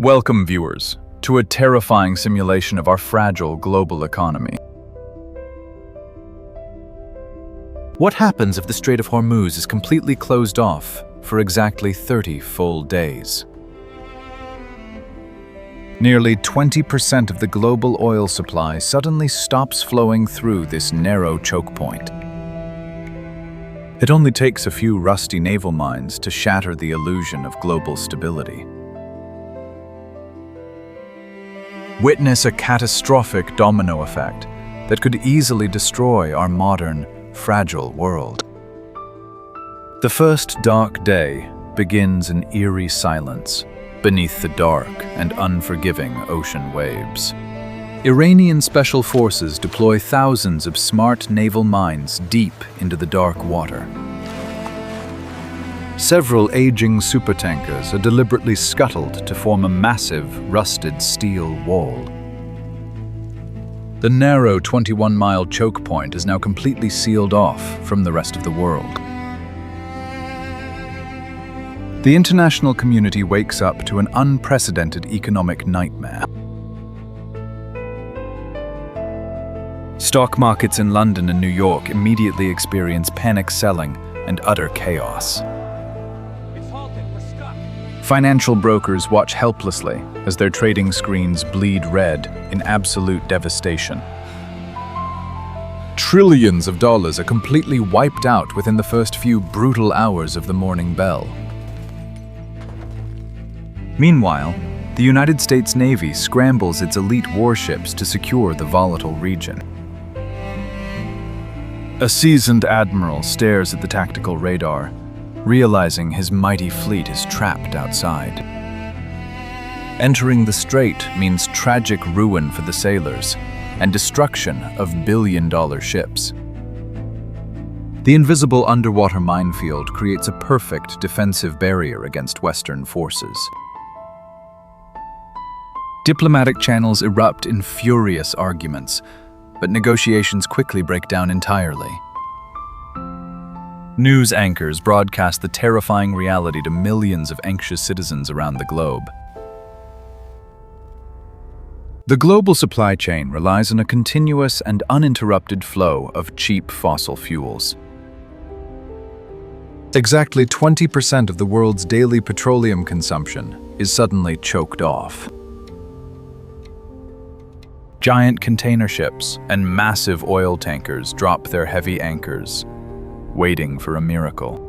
Welcome, viewers, to a terrifying simulation of our fragile global economy. What happens if the Strait of Hormuz is completely closed off for exactly 30 full days? Nearly 20% of the global oil supply suddenly stops flowing through this narrow choke point. It only takes a few rusty naval mines to shatter the illusion of global stability. Witness a catastrophic domino effect that could easily destroy our modern, fragile world. The first dark day begins in eerie silence beneath the dark and unforgiving ocean waves. Iranian special forces deploy thousands of smart naval mines deep into the dark water. Several aging supertankers are deliberately scuttled to form a massive, rusted steel wall. The narrow 21-mile choke point is now completely sealed off from the rest of the world. The international community wakes up to an unprecedented economic nightmare. Stock markets in London and New York immediately experience panic selling and utter chaos. Financial brokers watch helplessly as their trading screens bleed red in absolute devastation. Trillions of dollars are completely wiped out within the first few brutal hours of the morning bell. Meanwhile, the United States Navy scrambles its elite warships to secure the volatile region. A seasoned admiral stares at the tactical radar, realizing his mighty fleet is trapped outside. Entering the strait means tragic ruin for the sailors and destruction of billion-dollar ships. The invisible underwater minefield creates a perfect defensive barrier against Western forces. Diplomatic channels erupt in furious arguments, but negotiations quickly break down entirely. News anchors broadcast the terrifying reality to millions of anxious citizens around the globe. The global supply chain relies on a continuous and uninterrupted flow of cheap fossil fuels. Exactly 20% of the world's daily petroleum consumption is suddenly choked off. Giant container ships and massive oil tankers drop their heavy anchors, waiting for a miracle.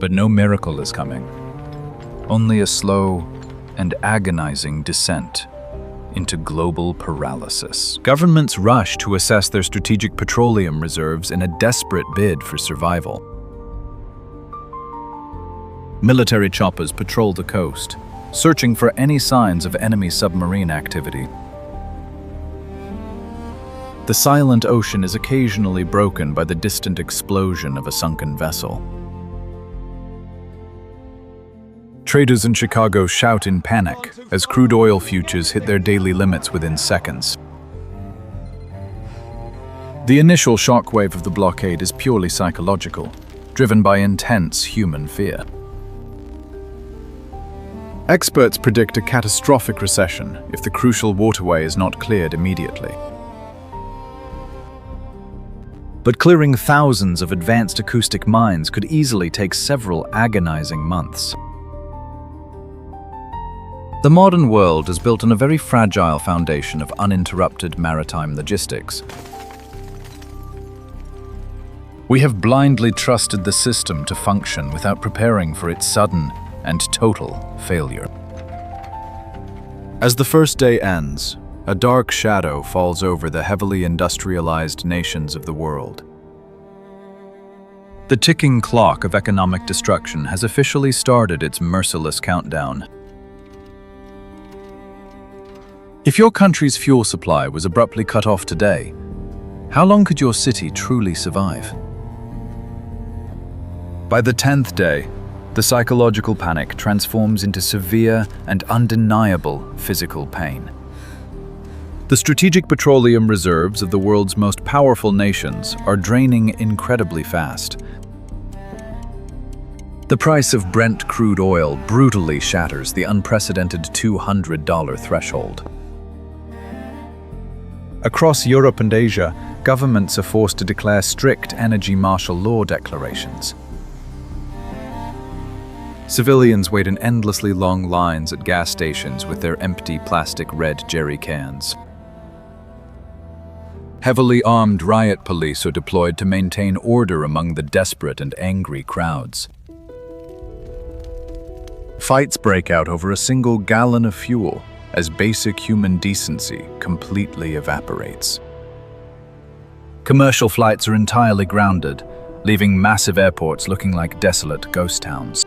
But no miracle is coming. Only a slow and agonizing descent into global paralysis. Governments rush to assess their strategic petroleum reserves in a desperate bid for survival. Military choppers patrol the coast, searching for any signs of enemy submarine activity. The silent ocean is occasionally broken by the distant explosion of a sunken vessel. Traders in Chicago shout in panic as crude oil futures hit their daily limits within seconds. The initial shockwave of the blockade is purely psychological, driven by intense human fear. Experts predict a catastrophic recession if the crucial waterway is not cleared immediately. But clearing thousands of advanced acoustic mines could easily take several agonizing months. The modern world is built on a very fragile foundation of uninterrupted maritime logistics. We have blindly trusted the system to function without preparing for its sudden and total failure. As the first day ends, a dark shadow falls over the heavily industrialized nations of the world. The ticking clock of economic destruction has officially started its merciless countdown. If your country's fuel supply was abruptly cut off today, how long could your city truly survive? By the 10th day, the psychological panic transforms into severe and undeniable physical pain. The strategic petroleum reserves of the world's most powerful nations are draining incredibly fast. The price of Brent crude oil brutally shatters the unprecedented $200 threshold. Across Europe and Asia, governments are forced to declare strict energy martial law declarations. Civilians wait in endlessly long lines at gas stations with their empty plastic red jerry cans. Heavily armed riot police are deployed to maintain order among the desperate and angry crowds. Fights break out over a single gallon of fuel as basic human decency completely evaporates. Commercial flights are entirely grounded, leaving massive airports looking like desolate ghost towns.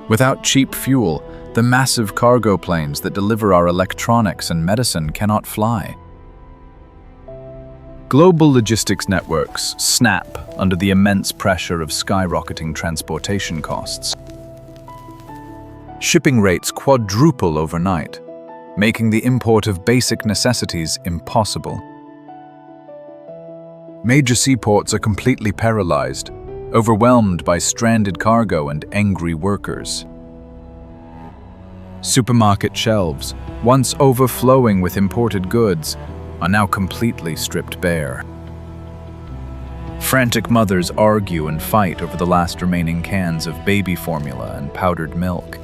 Without cheap fuel, the massive cargo planes that deliver our electronics and medicine cannot fly. Global logistics networks snap under the immense pressure of skyrocketing transportation costs. Shipping rates quadruple overnight, making the import of basic necessities impossible. Major seaports are completely paralyzed, overwhelmed by stranded cargo and angry workers. Supermarket shelves, once overflowing with imported goods, are now completely stripped bare. Frantic mothers argue and fight over the last remaining cans of baby formula and powdered milk.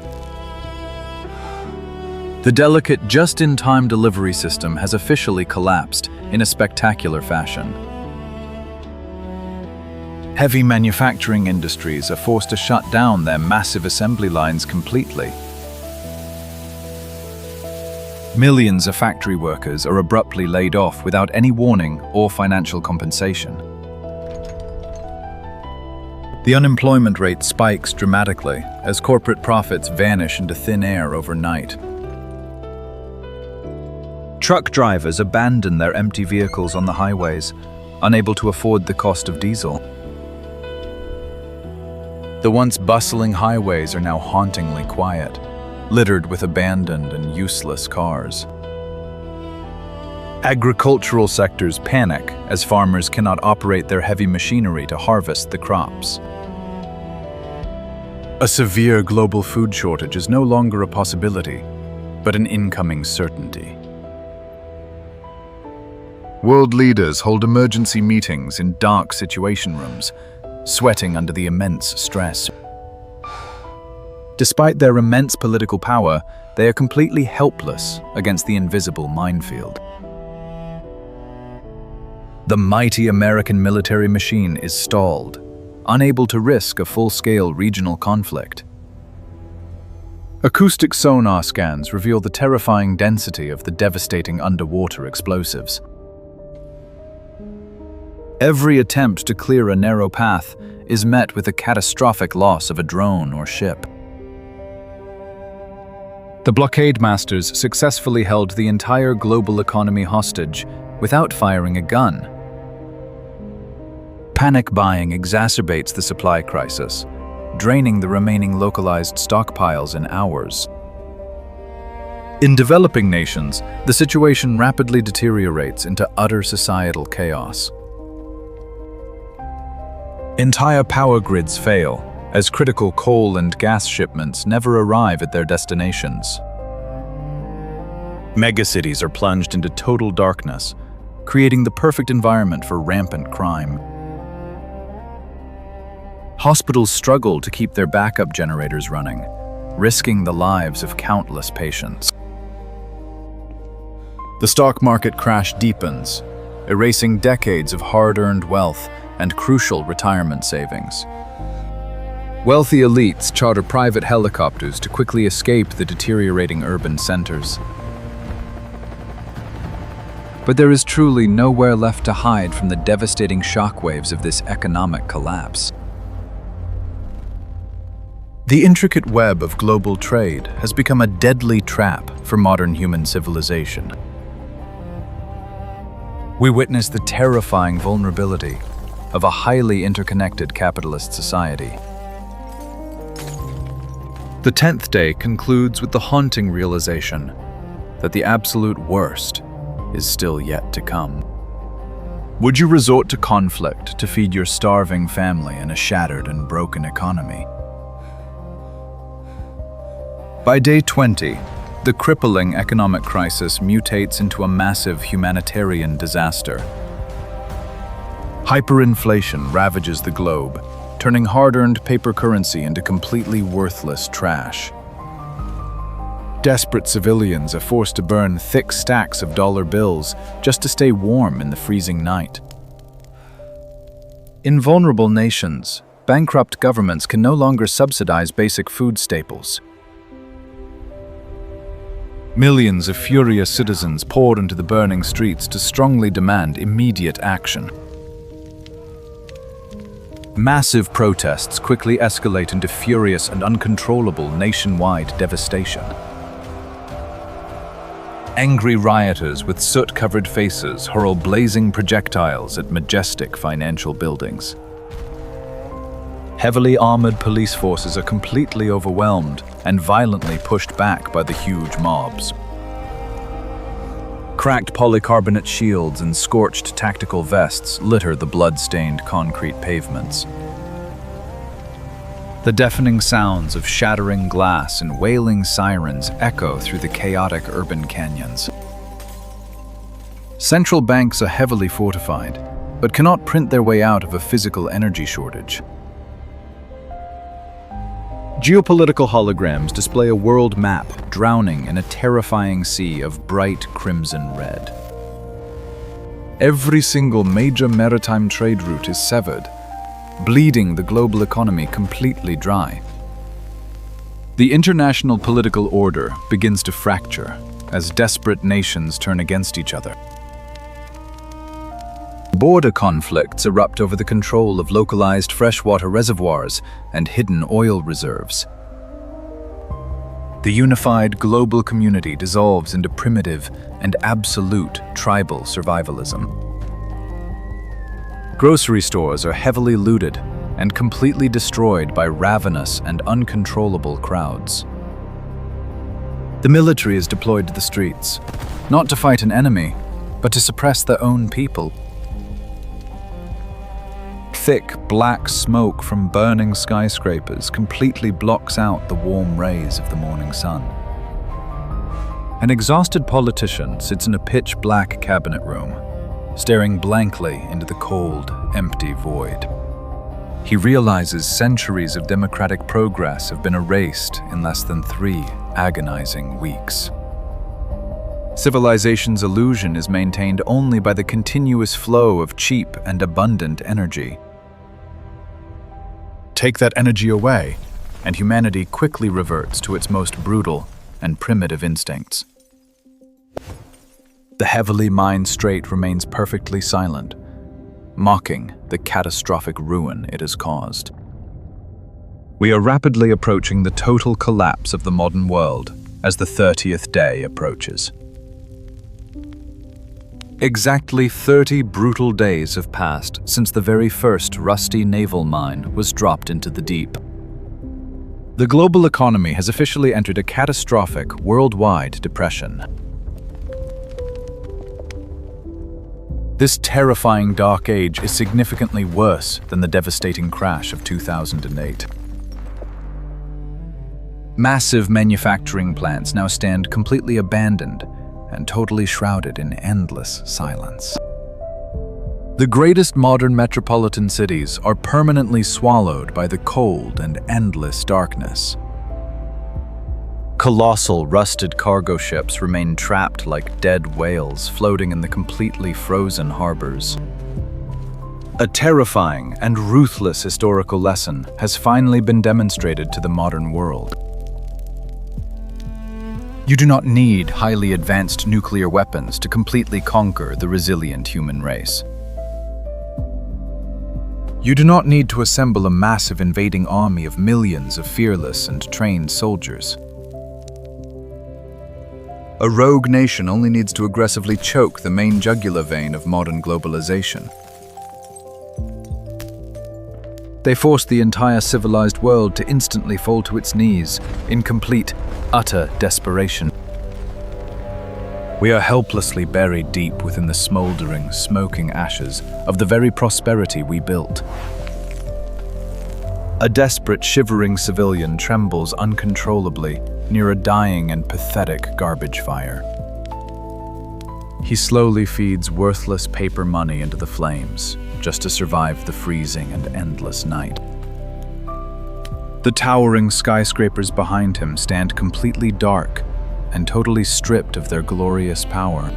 The delicate just-in-time delivery system has officially collapsed in a spectacular fashion. Heavy manufacturing industries are forced to shut down their massive assembly lines completely. Millions of factory workers are abruptly laid off without any warning or financial compensation. The unemployment rate spikes dramatically as corporate profits vanish into thin air overnight. Truck drivers abandon their empty vehicles on the highways, unable to afford the cost of diesel. The once bustling highways are now hauntingly quiet, littered with abandoned and useless cars. Agricultural sectors panic as farmers cannot operate their heavy machinery to harvest the crops. A severe global food shortage is no longer a possibility, but an incoming certainty. World leaders hold emergency meetings in dark situation rooms, sweating under the immense stress. Despite their immense political power, they are completely helpless against the invisible minefield. The mighty American military machine is stalled, unable to risk a full-scale regional conflict. Acoustic sonar scans reveal the terrifying density of the devastating underwater explosives. Every attempt to clear a narrow path is met with a catastrophic loss of a drone or ship. The blockade masters successfully held the entire global economy hostage without firing a gun. Panic buying exacerbates the supply crisis, draining the remaining localized stockpiles in hours. In developing nations, the situation rapidly deteriorates into utter societal chaos. Entire power grids fail, as critical coal and gas shipments never arrive at their destinations. Megacities are plunged into total darkness, creating the perfect environment for rampant crime. Hospitals struggle to keep their backup generators running, risking the lives of countless patients. The stock market crash deepens, erasing decades of hard-earned wealth and crucial retirement savings. Wealthy elites charter private helicopters to quickly escape the deteriorating urban centers. But there is truly nowhere left to hide from the devastating shockwaves of this economic collapse. The intricate web of global trade has become a deadly trap for modern human civilization. We witness the terrifying vulnerability of a highly interconnected capitalist society. The 10th day concludes with the haunting realization that the absolute worst is still yet to come. Would you resort to conflict to feed your starving family in a shattered and broken economy? By day 20, the crippling economic crisis mutates into a massive humanitarian disaster. Hyperinflation ravages the globe, turning hard-earned paper currency into completely worthless trash. Desperate civilians are forced to burn thick stacks of dollar bills just to stay warm in the freezing night. In vulnerable nations, bankrupt governments can no longer subsidize basic food staples. Millions of furious citizens poured into the burning streets to strongly demand immediate action. Massive protests quickly escalate into furious and uncontrollable nationwide devastation. Angry rioters with soot-covered faces hurl blazing projectiles at majestic financial buildings. Heavily armored police forces are completely overwhelmed and violently pushed back by the huge mobs. Cracked polycarbonate shields and scorched tactical vests litter the blood-stained concrete pavements. The deafening sounds of shattering glass and wailing sirens echo through the chaotic urban canyons. Central banks are heavily fortified, but cannot print their way out of a physical energy shortage. Geopolitical holograms display a world map drowning in a terrifying sea of bright crimson red. Every single major maritime trade route is severed, bleeding the global economy completely dry. The international political order begins to fracture as desperate nations turn against each other. Border conflicts erupt over the control of localized freshwater reservoirs and hidden oil reserves. The unified global community dissolves into primitive and absolute tribal survivalism. Grocery stores are heavily looted and completely destroyed by ravenous and uncontrollable crowds. The military is deployed to the streets, not to fight an enemy, but to suppress their own people. Thick, black smoke from burning skyscrapers completely blocks out the warm rays of the morning sun. An exhausted politician sits in a pitch-black cabinet room, staring blankly into the cold, empty void. He realizes centuries of democratic progress have been erased in less than 3 agonizing weeks. Civilization's illusion is maintained only by the continuous flow of cheap and abundant energy. Take that energy away, and humanity quickly reverts to its most brutal and primitive instincts. The heavily mined strait remains perfectly silent, mocking the catastrophic ruin it has caused. We are rapidly approaching the total collapse of the modern world as the 30th day approaches. Exactly 30 brutal days have passed since the very first rusty naval mine was dropped into the deep. The global economy has officially entered a catastrophic worldwide depression. This terrifying dark age is significantly worse than the devastating crash of 2008. Massive manufacturing plants now stand completely abandoned and totally shrouded in endless silence. The greatest modern metropolitan cities are permanently swallowed by the cold and endless darkness. Colossal rusted cargo ships remain trapped like dead whales floating in the completely frozen harbors. A terrifying and ruthless historical lesson has finally been demonstrated to the modern world. You do not need highly advanced nuclear weapons to completely conquer the resilient human race. You do not need to assemble a massive invading army of millions of fearless and trained soldiers. A rogue nation only needs to aggressively choke the main jugular vein of modern globalization. They forced the entire civilized world to instantly fall to its knees in complete, utter desperation. We are helplessly buried deep within the smoldering, smoking ashes of the very prosperity we built. A desperate, shivering civilian trembles uncontrollably near a dying and pathetic garbage fire. He slowly feeds worthless paper money into the flames, just to survive the freezing and endless night. The towering skyscrapers behind him stand completely dark and totally stripped of their glorious power.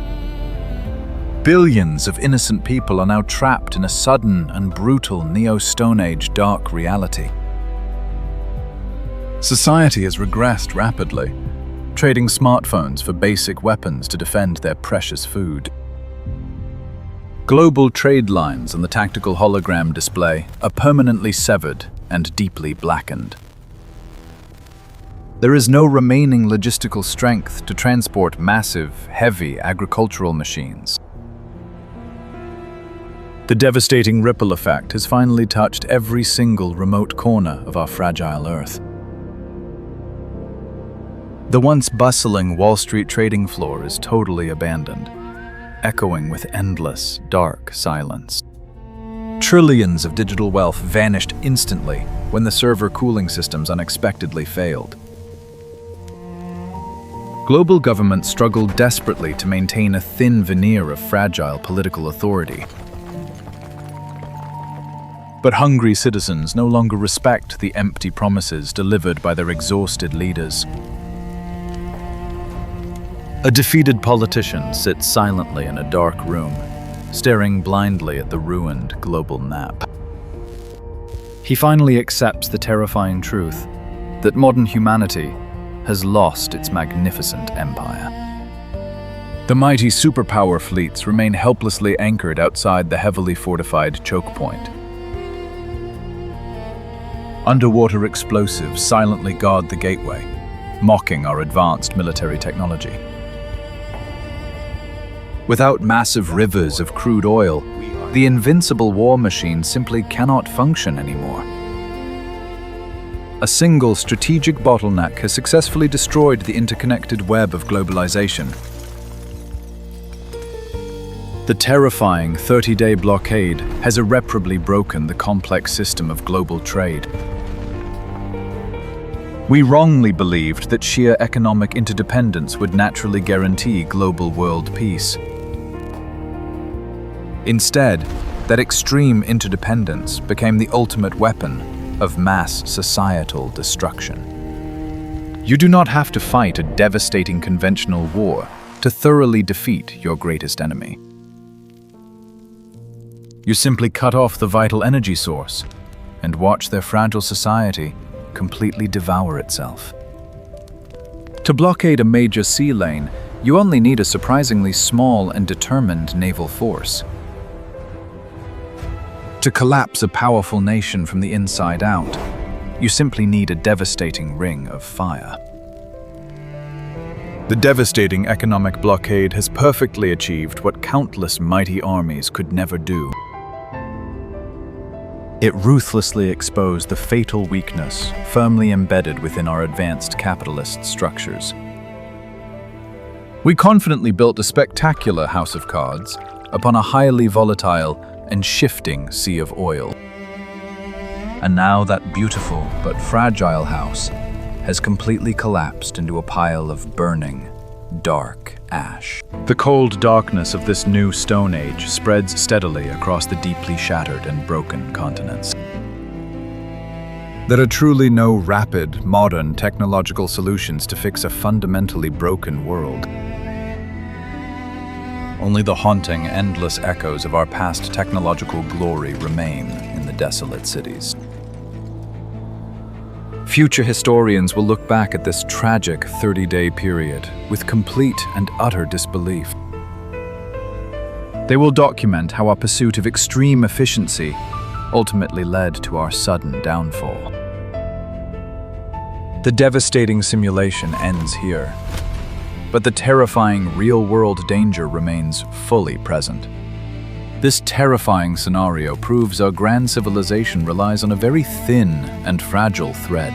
Billions of innocent people are now trapped in a sudden and brutal Neo-Stone Age dark reality. Society has regressed rapidly, trading smartphones for basic weapons to defend their precious food. Global trade lines on the tactical hologram display are permanently severed and deeply blackened. There is no remaining logistical strength to transport massive, heavy agricultural machines. The devastating ripple effect has finally touched every single remote corner of our fragile Earth. The once bustling Wall Street trading floor is totally abandoned, echoing with endless, dark silence. Trillions of digital wealth vanished instantly when the server cooling systems unexpectedly failed. Global governments struggle desperately to maintain a thin veneer of fragile political authority. But hungry citizens no longer respect the empty promises delivered by their exhausted leaders. A defeated politician sits silently in a dark room, staring blindly at the ruined global map. He finally accepts the terrifying truth that modern humanity has lost its magnificent empire. The mighty superpower fleets remain helplessly anchored outside the heavily fortified chokepoint. Underwater explosives silently guard the gateway, mocking our advanced military technology. Without massive rivers of crude oil, the invincible war machine simply cannot function anymore. A single strategic bottleneck has successfully destroyed the interconnected web of globalization. The terrifying 30-day blockade has irreparably broken the complex system of global trade. We wrongly believed that sheer economic interdependence would naturally guarantee global world peace. Instead, that extreme interdependence became the ultimate weapon of mass societal destruction. You do not have to fight a devastating conventional war to thoroughly defeat your greatest enemy. You simply cut off the vital energy source and watch their fragile society completely devour itself. To blockade a major sea lane, you only need a surprisingly small and determined naval force. To collapse a powerful nation from the inside out, you simply need a devastating ring of fire. The devastating economic blockade has perfectly achieved what countless mighty armies could never do. It ruthlessly exposed the fatal weakness firmly embedded within our advanced capitalist structures. We confidently built a spectacular house of cards upon a highly volatile and shifting sea of oil. And now that beautiful but fragile house has completely collapsed into a pile of burning, dark ash. The cold darkness of this new Stone Age spreads steadily across the deeply shattered and broken continents. There are truly no rapid, modern technological solutions to fix a fundamentally broken world. Only the haunting, endless echoes of our past technological glory remain in the desolate cities. Future historians will look back at this tragic 30-day period with complete and utter disbelief. They will document how our pursuit of extreme efficiency ultimately led to our sudden downfall. The devastating simulation ends here, but the terrifying real-world danger remains fully present. This terrifying scenario proves our grand civilization relies on a very thin and fragile thread.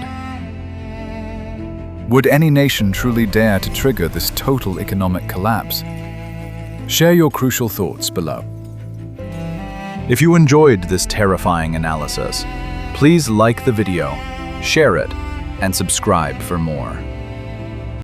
Would any nation truly dare to trigger this total economic collapse, Share your crucial thoughts below. If you enjoyed this terrifying analysis, please like the video, share it, and subscribe for more.